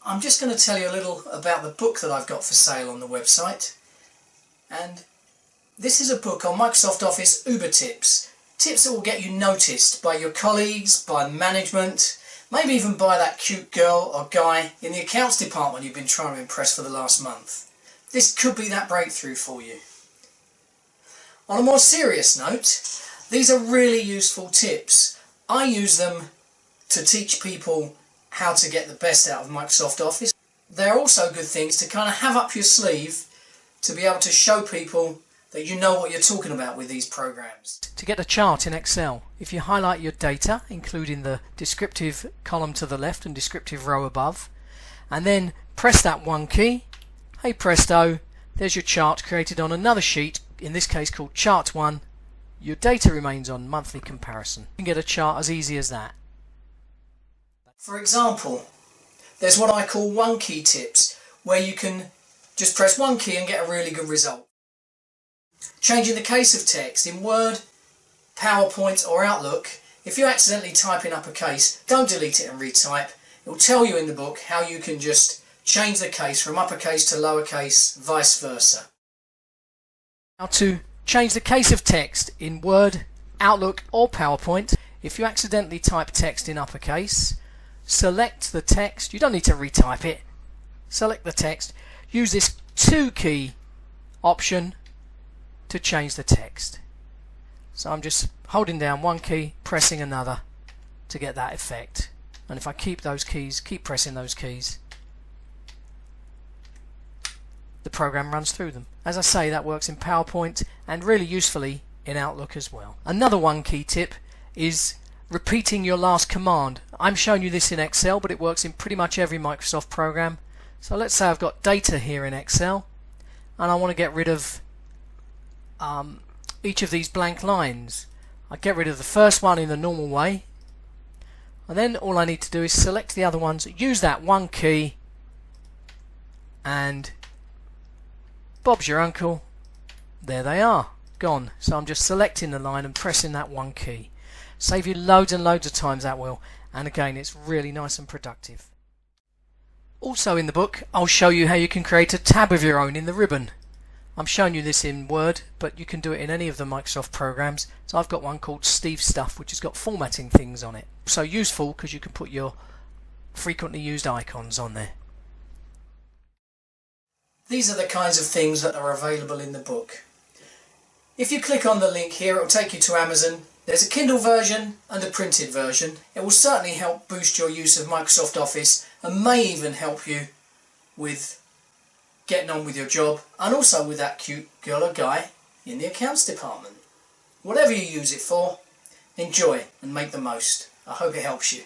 I'm just going to tell you a little about the book that I've got for sale on the website. And this is a book on Microsoft Office űber-tips. Tips that will get you noticed by your colleagues, by management, maybe even by that cute girl or guy in the accounts department you've been trying to impress for the last month. This could be that breakthrough for you. On a more serious note, these are really useful tips. I use them to teach people how to get the best out of Microsoft Office. They're also good things to kind of have up your sleeve to be able to show people that you know what you're talking about with these programs. To get a chart in Excel, if you highlight your data, including the descriptive column to the left and descriptive row above, and then press that one key, hey presto, there's your chart created on another sheet, in this case called Chart 1. Your data remains on monthly comparison. You can get a chart as easy as that. For example, there's what I call one key tips, where you can just press one key and get a really good result. Changing the case of text in Word, PowerPoint or Outlook, if you accidentally type in uppercase, don't delete it and retype. It will tell you in the book how you can just change the case from uppercase to lowercase, vice versa. Now to change the case of text in Word, Outlook or PowerPoint, if you accidentally type text in uppercase, select the text, you don't need to retype it, select the text, use this 2 key option to change the text. So I'm just holding down one key, pressing another to get that effect. And if I keep those keys, keep pressing those keys, the program runs through them. As I say, that works in PowerPoint and really usefully in Outlook as well. Another one key tip is repeating your last command. I'm showing you this in Excel, but it works in pretty much every Microsoft program. So let's say I've got data here in Excel and I want to get rid of each of these blank lines. I get rid of the first one in the normal way, and then all I need to do is select the other ones, use that one key, and Bob's your uncle, there they are, gone. So I'm just selecting the line and pressing that one key. Save you loads and loads of times, that will, and again it's really nice and productive. Also in the book I'll show you how you can create a tab of your own in the ribbon. I'm showing you this in Word, but you can do it in any of the Microsoft programs. So I've got one called Steve Stuff, which has got formatting things on it. So useful because you can put your frequently used icons on there. These are the kinds of things that are available in the book. If you click on the link here, it will take you to Amazon. There's a Kindle version and a printed version. It will certainly help boost your use of Microsoft Office and may even help you with getting on with your job, and also with that cute girl or guy in the accounts department. Whatever you use it for, enjoy and make the most. I hope it helps you.